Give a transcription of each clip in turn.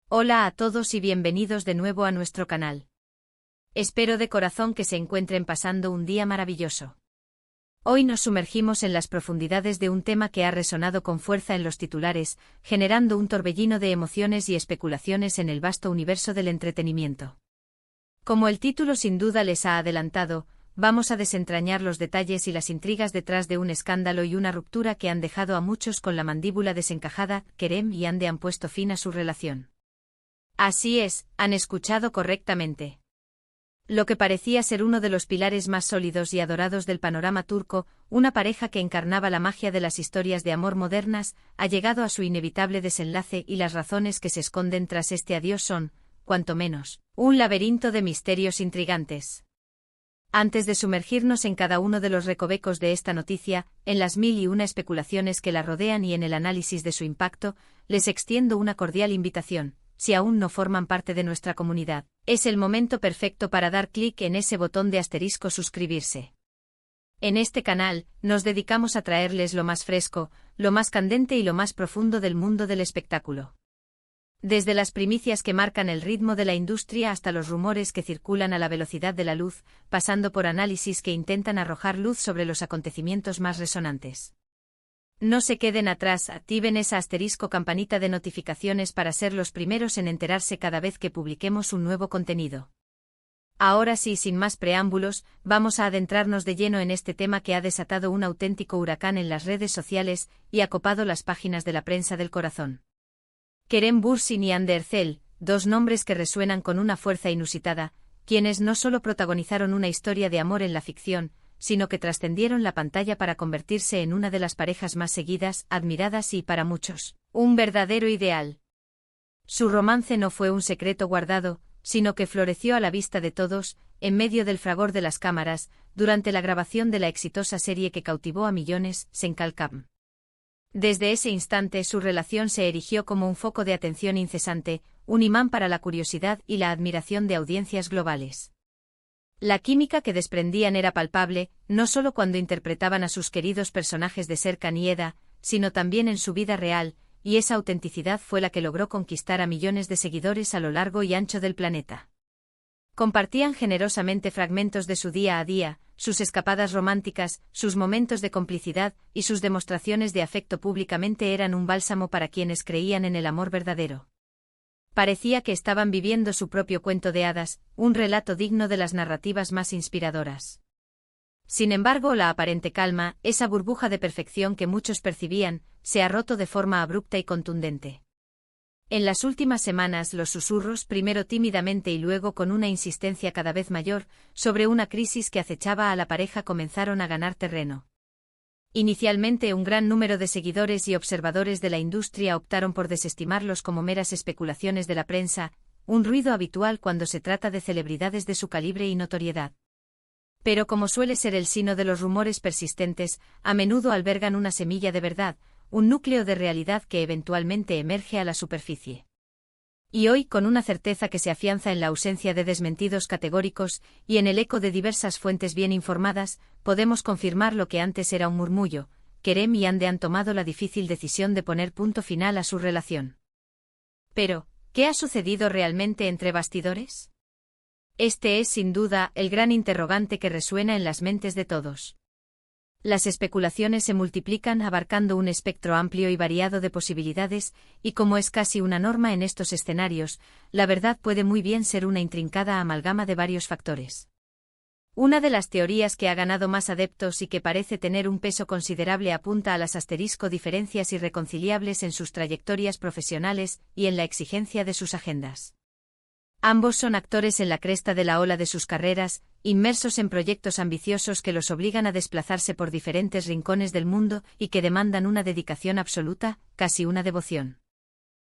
Hola a todos y bienvenidos de nuevo a nuestro canal. Espero de corazón que se encuentren pasando un día maravilloso. Hoy nos sumergimos en las profundidades de un tema que ha resonado con fuerza en los titulares, generando un torbellino de emociones y especulaciones en el vasto universo del entretenimiento. Como el título sin duda les ha adelantado, vamos a desentrañar los detalles y las intrigas detrás de un escándalo y una ruptura que han dejado a muchos con la mandíbula desencajada. Kerem y Hande han puesto fin a su relación. Así es, han escuchado correctamente. Lo que parecía ser uno de los pilares más sólidos y adorados del panorama turco, una pareja que encarnaba la magia de las historias de amor modernas, ha llegado a su inevitable desenlace y las razones que se esconden tras este adiós son, cuanto menos, un laberinto de misterios intrigantes. Antes de sumergirnos en cada uno de los recovecos de esta noticia, en las mil y una especulaciones que la rodean y en el análisis de su impacto, les extiendo una cordial invitación. Si aún no forman parte de nuestra comunidad, es el momento perfecto para dar clic en ese botón de asterisco suscribirse. En este canal, nos dedicamos a traerles lo más fresco, lo más candente y lo más profundo del mundo del espectáculo. Desde las primicias que marcan el ritmo de la industria hasta los rumores que circulan a la velocidad de la luz, pasando por análisis que intentan arrojar luz sobre los acontecimientos más resonantes. No se queden atrás, activen esa asterisco campanita de notificaciones para ser los primeros en enterarse cada vez que publiquemos un nuevo contenido. Ahora sí, sin más preámbulos, vamos a adentrarnos de lleno en este tema que ha desatado un auténtico huracán en las redes sociales y ha copado las páginas de la prensa del corazón. Kerem Bürsin y Hande Erçel, dos nombres que resuenan con una fuerza inusitada, quienes no solo protagonizaron una historia de amor en la ficción, sino que trascendieron la pantalla para convertirse en una de las parejas más seguidas, admiradas y, para muchos, un verdadero ideal. Su romance no fue un secreto guardado, sino que floreció a la vista de todos, en medio del fragor de las cámaras, durante la grabación de la exitosa serie que cautivó a millones, Senkalkam. Desde ese instante su relación se erigió como un foco de atención incesante, un imán para la curiosidad y la admiración de audiencias globales. La química que desprendían era palpable, no solo cuando interpretaban a sus queridos personajes de Serkan y Eda, sino también en su vida real, y esa autenticidad fue la que logró conquistar a millones de seguidores a lo largo y ancho del planeta. Compartían generosamente fragmentos de su día a día, sus escapadas románticas, sus momentos de complicidad y sus demostraciones de afecto públicamente eran un bálsamo para quienes creían en el amor verdadero. Parecía que estaban viviendo su propio cuento de hadas, un relato digno de las narrativas más inspiradoras. Sin embargo, la aparente calma, esa burbuja de perfección que muchos percibían, se ha roto de forma abrupta y contundente. En las últimas semanas los susurros, primero tímidamente y luego con una insistencia cada vez mayor, sobre una crisis que acechaba a la pareja comenzaron a ganar terreno. Inicialmente un gran número de seguidores y observadores de la industria optaron por desestimarlos como meras especulaciones de la prensa, un ruido habitual cuando se trata de celebridades de su calibre y notoriedad. Pero como suele ser el sino de los rumores persistentes, a menudo albergan una semilla de verdad, un núcleo de realidad que eventualmente emerge a la superficie. Y hoy, con una certeza que se afianza en la ausencia de desmentidos categóricos y en el eco de diversas fuentes bien informadas, podemos confirmar lo que antes era un murmullo: Kerem y Hande han tomado la difícil decisión de poner punto final a su relación. Pero, ¿qué ha sucedido realmente entre bastidores? Este es, sin duda, el gran interrogante que resuena en las mentes de todos. Las especulaciones se multiplican abarcando un espectro amplio y variado de posibilidades, y como es casi una norma en estos escenarios, la verdad puede muy bien ser una intrincada amalgama de varios factores. Una de las teorías que ha ganado más adeptos y que parece tener un peso considerable apunta a las diferencias irreconciliables en sus trayectorias profesionales y en la exigencia de sus agendas. Ambos son actores en la cresta de la ola de sus carreras, inmersos en proyectos ambiciosos que los obligan a desplazarse por diferentes rincones del mundo y que demandan una dedicación absoluta, casi una devoción.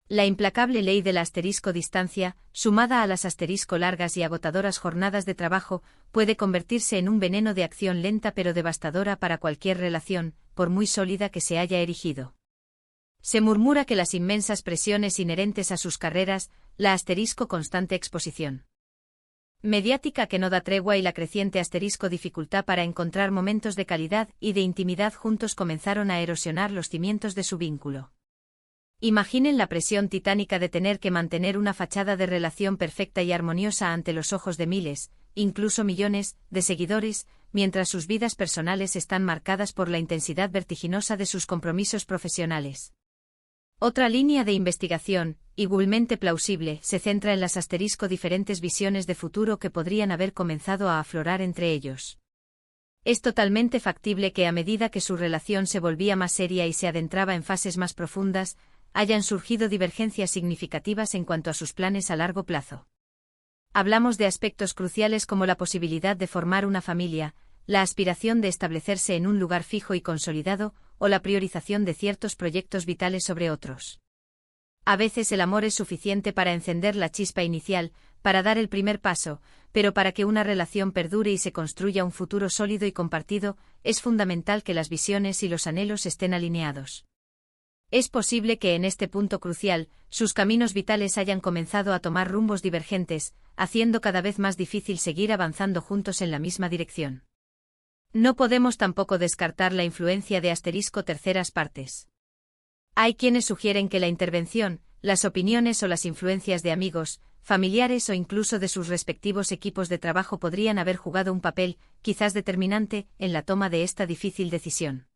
La implacable ley de la distancia, sumada a las largas y agotadoras jornadas de trabajo, puede convertirse en un veneno de acción lenta pero devastadora para cualquier relación, por muy sólida que se haya erigido. Se murmura que las inmensas presiones inherentes a sus carreras, la constante exposición mediática que no da tregua y la creciente dificultad para encontrar momentos de calidad y de intimidad juntos comenzaron a erosionar los cimientos de su vínculo. Imaginen la presión titánica de tener que mantener una fachada de relación perfecta y armoniosa ante los ojos de miles, incluso millones, de seguidores, mientras sus vidas personales están marcadas por la intensidad vertiginosa de sus compromisos profesionales. Otra línea de investigación, igualmente plausible, se centra en las diferentes visiones de futuro que podrían haber comenzado a aflorar entre ellos. Es totalmente factible que a medida que su relación se volvía más seria y se adentraba en fases más profundas, hayan surgido divergencias significativas en cuanto a sus planes a largo plazo. Hablamos de aspectos cruciales como la posibilidad de formar una familia, la aspiración de establecerse en un lugar fijo y consolidado, o la priorización de ciertos proyectos vitales sobre otros. A veces el amor es suficiente para encender la chispa inicial, para dar el primer paso, pero para que una relación perdure y se construya un futuro sólido y compartido, es fundamental que las visiones y los anhelos estén alineados. Es posible que en este punto crucial, sus caminos vitales hayan comenzado a tomar rumbos divergentes, haciendo cada vez más difícil seguir avanzando juntos en la misma dirección. No podemos tampoco descartar la influencia de terceras partes. Hay quienes sugieren que la intervención, las opiniones o las influencias de amigos, familiares o incluso de sus respectivos equipos de trabajo podrían haber jugado un papel, quizás determinante, en la toma de esta difícil decisión.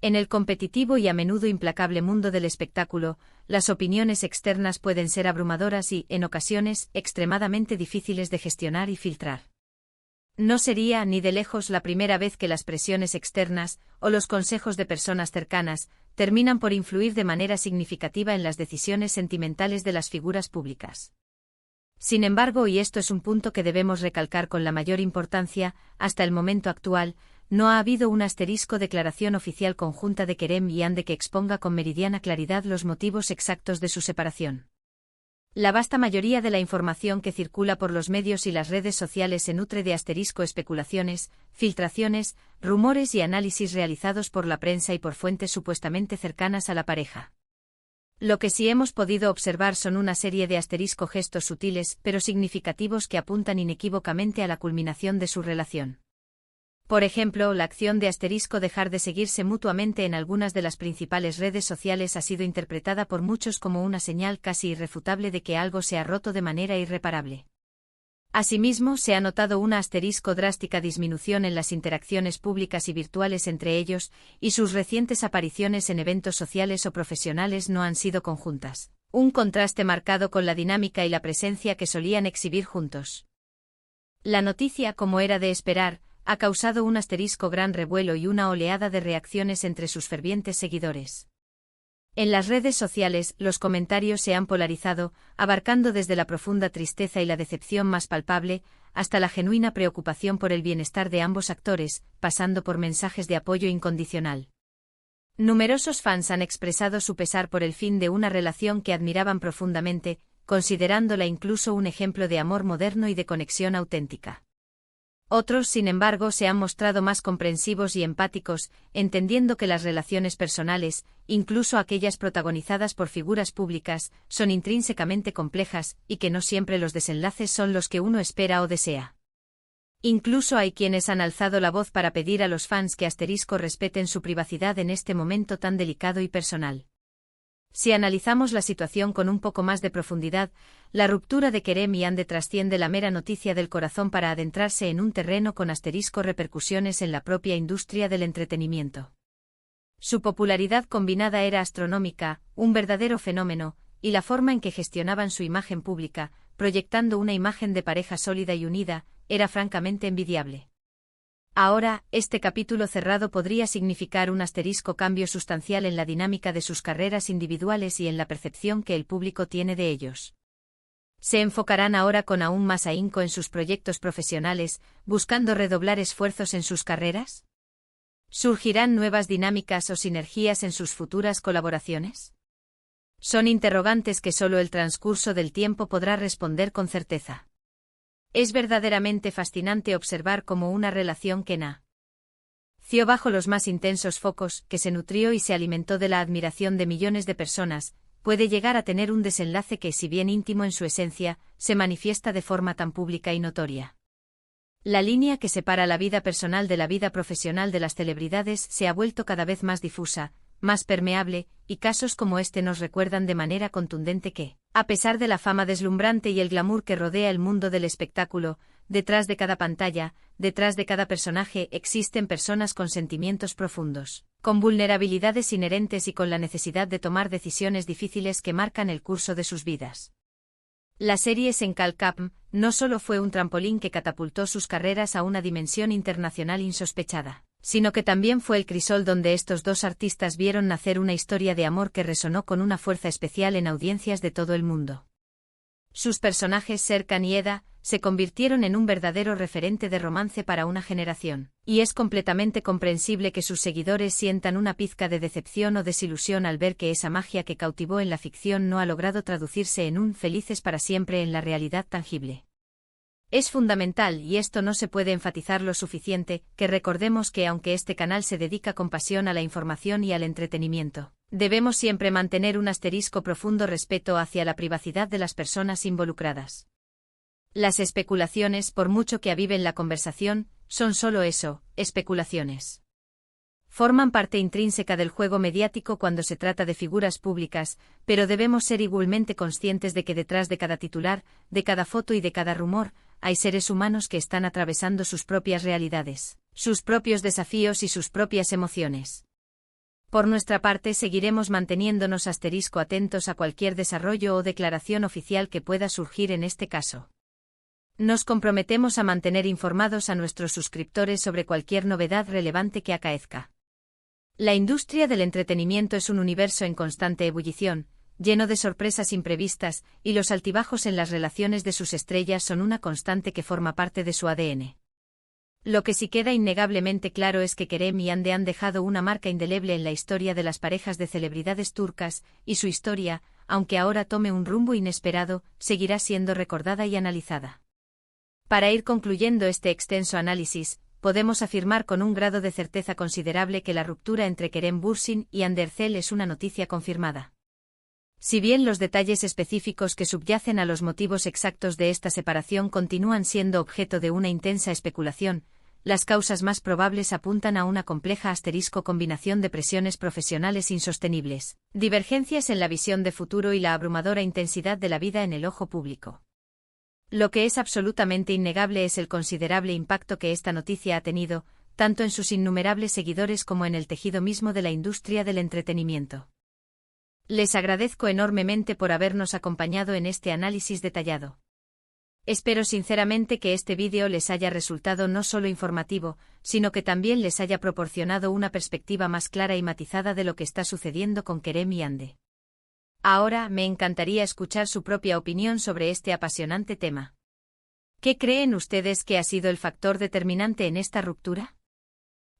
En el competitivo y a menudo implacable mundo del espectáculo, las opiniones externas pueden ser abrumadoras y, en ocasiones, extremadamente difíciles de gestionar y filtrar. No sería, ni de lejos, la primera vez que las presiones externas, o los consejos de personas cercanas, terminan por influir de manera significativa en las decisiones sentimentales de las figuras públicas. Sin embargo, y esto es un punto que debemos recalcar con la mayor importancia, hasta el momento actual, no ha habido una declaración oficial conjunta de Kerem y Ande que exponga con meridiana claridad los motivos exactos de su separación. La vasta mayoría de la información que circula por los medios y las redes sociales se nutre de especulaciones, filtraciones, rumores y análisis realizados por la prensa y por fuentes supuestamente cercanas a la pareja. Lo que sí hemos podido observar son una serie de gestos sutiles pero significativos que apuntan inequívocamente a la culminación de su relación. Por ejemplo, la acción de dejar de seguirse mutuamente en algunas de las principales redes sociales ha sido interpretada por muchos como una señal casi irrefutable de que algo se ha roto de manera irreparable. Asimismo, se ha notado una drástica disminución en las interacciones públicas y virtuales entre ellos, y sus recientes apariciones en eventos sociales o profesionales no han sido conjuntas. Un contraste marcado con la dinámica y la presencia que solían exhibir juntos. La noticia, como era de esperar, ha causado un gran revuelo y una oleada de reacciones entre sus fervientes seguidores. En las redes sociales, los comentarios se han polarizado, abarcando desde la profunda tristeza y la decepción más palpable, hasta la genuina preocupación por el bienestar de ambos actores, pasando por mensajes de apoyo incondicional. Numerosos fans han expresado su pesar por el fin de una relación que admiraban profundamente, considerándola incluso un ejemplo de amor moderno y de conexión auténtica. Otros, sin embargo, se han mostrado más comprensivos y empáticos, entendiendo que las relaciones personales, incluso aquellas protagonizadas por figuras públicas, son intrínsecamente complejas, y que no siempre los desenlaces son los que uno espera o desea. Incluso hay quienes han alzado la voz para pedir a los fans que respeten su privacidad en este momento tan delicado y personal. Si analizamos la situación con un poco más de profundidad, la ruptura de Kerem y Ande trasciende la mera noticia del corazón para adentrarse en un terreno con repercusiones en la propia industria del entretenimiento. Su popularidad combinada era astronómica, un verdadero fenómeno, y la forma en que gestionaban su imagen pública, proyectando una imagen de pareja sólida y unida, era francamente envidiable. Ahora, este capítulo cerrado podría significar un cambio sustancial en la dinámica de sus carreras individuales y en la percepción que el público tiene de ellos. Se enfocarán ahora con aún más ahínco en sus proyectos profesionales, buscando redoblar esfuerzos en sus carreras. ¿Surgirán nuevas dinámicas o sinergias en sus futuras colaboraciones? Son interrogantes que solo el transcurso del tiempo podrá responder con certeza. Es verdaderamente fascinante observar cómo una relación que nació bajo los más intensos focos, que se nutrió y se alimentó de la admiración de millones de personas, puede llegar a tener un desenlace que, si bien íntimo en su esencia, se manifiesta de forma tan pública y notoria. La línea que separa la vida personal de la vida profesional de las celebridades se ha vuelto cada vez más difusa, más permeable, y casos como este nos recuerdan de manera contundente que, a pesar de la fama deslumbrante y el glamour que rodea el mundo del espectáculo, detrás de cada pantalla, detrás de cada personaje existen personas con sentimientos profundos, con vulnerabilidades inherentes y con la necesidad de tomar decisiones difíciles que marcan el curso de sus vidas. La serie Senkalp no solo fue un trampolín que catapultó sus carreras a una dimensión internacional insospechada, sino que también fue el crisol donde estos dos artistas vieron nacer una historia de amor que resonó con una fuerza especial en audiencias de todo el mundo. Sus personajes Serkan y Eda se convirtieron en un verdadero referente de romance para una generación, y es completamente comprensible que sus seguidores sientan una pizca de decepción o desilusión al ver que esa magia que cautivó en la ficción no ha logrado traducirse en un felices para siempre en la realidad tangible. Es fundamental, y esto no se puede enfatizar lo suficiente, que recordemos que aunque este canal se dedica con pasión a la información y al entretenimiento, debemos siempre mantener un asterisco profundo respeto hacia la privacidad de las personas involucradas. Las especulaciones, por mucho que aviven la conversación, son solo eso, especulaciones. Forman parte intrínseca del juego mediático cuando se trata de figuras públicas, pero debemos ser igualmente conscientes de que detrás de cada titular, de cada foto y de cada rumor, hay seres humanos que están atravesando sus propias realidades, sus propios desafíos y sus propias emociones. Por nuestra parte seguiremos manteniéndonos atentos a cualquier desarrollo o declaración oficial que pueda surgir en este caso. Nos comprometemos a mantener informados a nuestros suscriptores sobre cualquier novedad relevante que acaezca. La industria del entretenimiento es un universo en constante ebullición, lleno de sorpresas imprevistas, y los altibajos en las relaciones de sus estrellas son una constante que forma parte de su ADN. Lo que sí queda innegablemente claro es que Kerem y Hande han dejado una marca indeleble en la historia de las parejas de celebridades turcas, y su historia, aunque ahora tome un rumbo inesperado, seguirá siendo recordada y analizada. Para ir concluyendo este extenso análisis, podemos afirmar con un grado de certeza considerable que la ruptura entre Kerem Bürsin y Hande Erçel es una noticia confirmada. Si bien los detalles específicos que subyacen a los motivos exactos de esta separación continúan siendo objeto de una intensa especulación, las causas más probables apuntan a una compleja combinación de presiones profesionales insostenibles, divergencias en la visión de futuro y la abrumadora intensidad de la vida en el ojo público. Lo que es absolutamente innegable es el considerable impacto que esta noticia ha tenido, tanto en sus innumerables seguidores como en el tejido mismo de la industria del entretenimiento. Les agradezco enormemente por habernos acompañado en este análisis detallado. Espero sinceramente que este vídeo les haya resultado no solo informativo, sino que también les haya proporcionado una perspectiva más clara y matizada de lo que está sucediendo con Kerem y Hande. Ahora me encantaría escuchar su propia opinión sobre este apasionante tema. ¿Qué creen ustedes que ha sido el factor determinante en esta ruptura?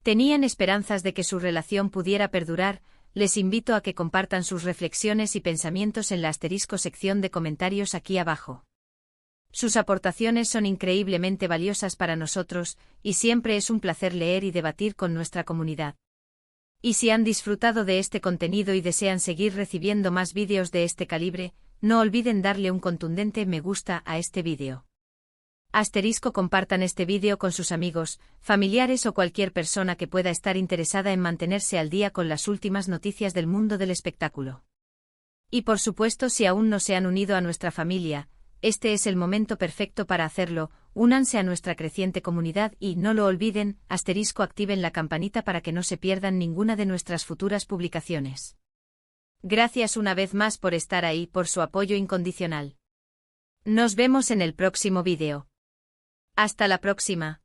¿Tenían esperanzas de que su relación pudiera perdurar? Les invito a que compartan sus reflexiones y pensamientos en la sección de comentarios aquí abajo. Sus aportaciones son increíblemente valiosas para nosotros, y siempre es un placer leer y debatir con nuestra comunidad. Y si han disfrutado de este contenido y desean seguir recibiendo más vídeos de este calibre, no olviden darle un contundente me gusta a este vídeo. Compartan este vídeo con sus amigos, familiares o cualquier persona que pueda estar interesada en mantenerse al día con las últimas noticias del mundo del espectáculo. Y por supuesto, si aún no se han unido a nuestra familia, este es el momento perfecto para hacerlo. Únanse a nuestra creciente comunidad y no lo olviden, activen la campanita para que no se pierdan ninguna de nuestras futuras publicaciones. Gracias una vez más por estar ahí, por su apoyo incondicional. Nos vemos en el próximo vídeo. Hasta la próxima.